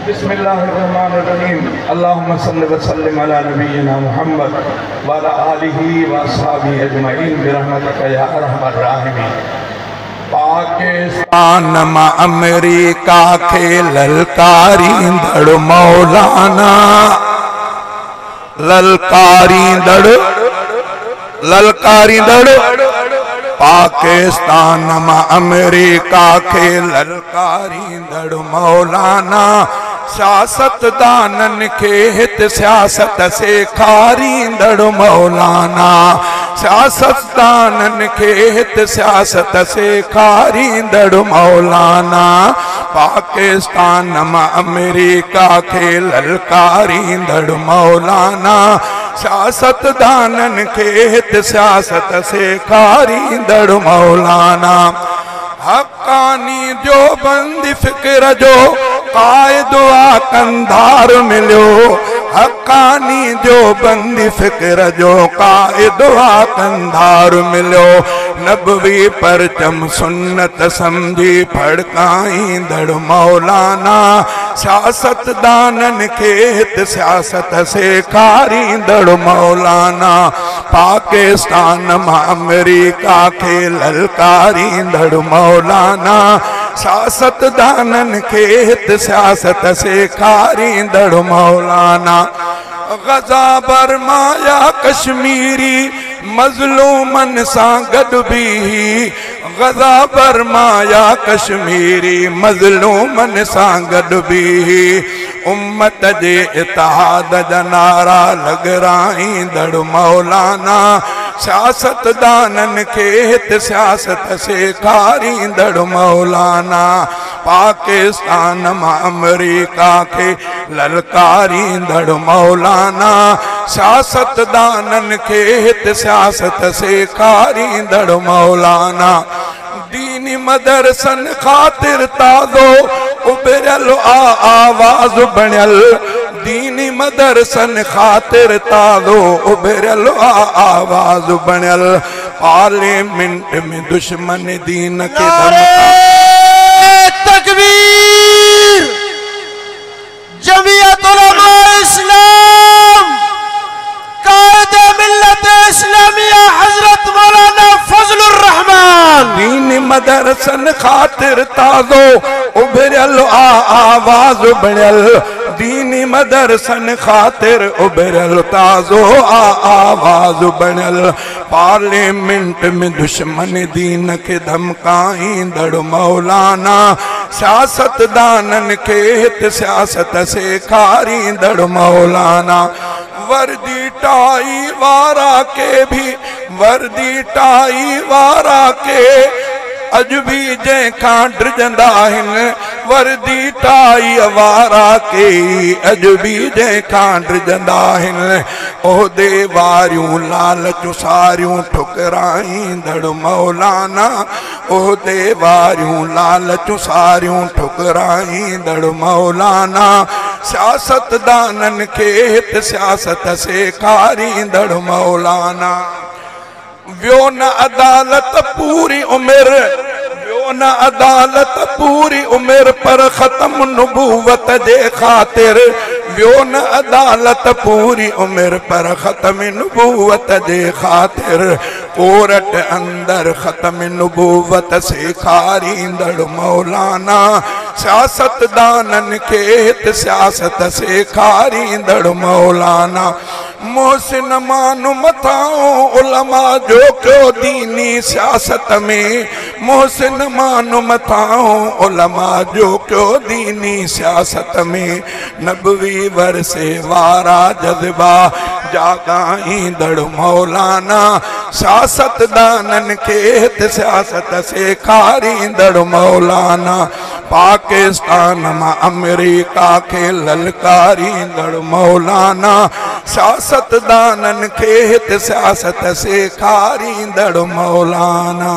बिस्मिल्लाहिर्रहमानिर्रहीम। अल्लाहुम्मा सल्लि व सल्लिम अला नबिय्यिना मुहम्मद व अला आलिहि व अस्हाबिहि अजमईन बिरहमतिका या अरहमर राहिमीन। पाकिस्तान मा अमेरिका खे ललकारींदड़ मौलाना, ललकारींदड़ पाकिस्तान मा अमेरिका खे ललकारींदड़ मौलाना, सियासतदानन खे हित सियासत सेखारींदड़ मौलाना, सियासतदानन खे हित सियासत सेखारींदड़ मौलाना, पाकिस्तान मा अमेरिका खे ललकारींदड़ मौलाना, सियासतदानन खे हित सियासत सेखारींदड़ मौलाना, हक़ानी जो बंदी फिक्र जो कायदो आ कंधार मिलियो, हक़ानी जो बंदी फिक्र जो कायदो आ कंधार मिलियो, नबवी परचम सुन्नत समझी फड़काईंदड़ मौलाना, सियासतदानन खे हित सियासत सेखारींदड़ मौलाना, पाकिस्तान मां अमेरिका खे ललकारींदड़ मौलाना, सियासतदानन खे हित सियासत सेखारींदड़ मौलाना, गज़ा बर्मा या कश्मीरी मज़लूमन सां गॾु बीही, गज़ा बर्मा या कश्मीरी मज़लूमन सां गॾु बीही, उम्मत जे इत्तेहाद जा नारा लॻराईंदड़ मौलाना, सियासतदानन खे हित सियासत सेखारींदड़ मौलाना, पाकिस्तान मां अमेरिका खे ललकारींदड़ मौलाना, सियासतदानन खे हित सियासत सेखारींदड़ मौलाना, दीनी मदरसन ख़ातिर ताज़ो उभरियल आवाज़ बणियल, दीनी मदरसन ख़ातिर ताज़ो उभरियल आवाज़ बणियल, पार्लियामेंट में दुश्मन दीन के तकबीर, जमीयत उलमा इस्लाम, कायदे मिल्लत इस्लामिया हजरत मौलाना फजलुर रहमान, दीनी मदरसन ख़ातिर ताज़ो उभरियल आवाज़ बणियल, दीनी मदरसन ख़ातिर उभरियल ताज़ो आवाज़ बणियल, पार्लियामेंट में दुश्मन दीन खे धमकाईंदड़ मौलाना, सियासतदानन खे हित सियासत सेखारींदड़ मौलाना, वर्दी टाई वारा के भी, वर्दी टाई वारा के अज भी जंहिंखां डिजंदा आहिनि, वर्दी टाई वारा के अज भी जंहिंखां डिजंदा आहिनि, ओहदे वारियूं लालचूं सारियूं ठुकराईंदड़ मौलाना, ओहदे वारियूं लालचूं सारियूं ठुकराईंदड़ मौलाना, सियासतदानन खे हित सियासत सेखारींदड़ मौलाना, वियो न अदालत पूरी उमिरि, वियो न अदालत पूरी उमिरि पर ख़त्म नबूवत जे ख़ातिर, वियो न अदालत पूरी उमिरि पर ख़त्म नबूवत जे ख़ातिर, कोर्ट अंदर ख़त्म नबूवत सेखारींदड़ मौलाना, सियासतदानन खे हित सियासत सेखारींदड़ मौलाना, मोहसिन मानू मथां उलमा जो कयो दीनी सियासत में, मोहसिन मानू मथां उलमा जो कयो दीनी सियासत में, नबवी वरसे वारा जज़्बा जागाईंदड़ मौलाना, सियासतदानन खे हित सियासत सेखारींदड़ मौलाना, पाकिस्तान मां अमेरिका खे ललकारींदड़ मौलाना, सियासतदानन खे हित सियासत सेखारींदड़ मौलाना।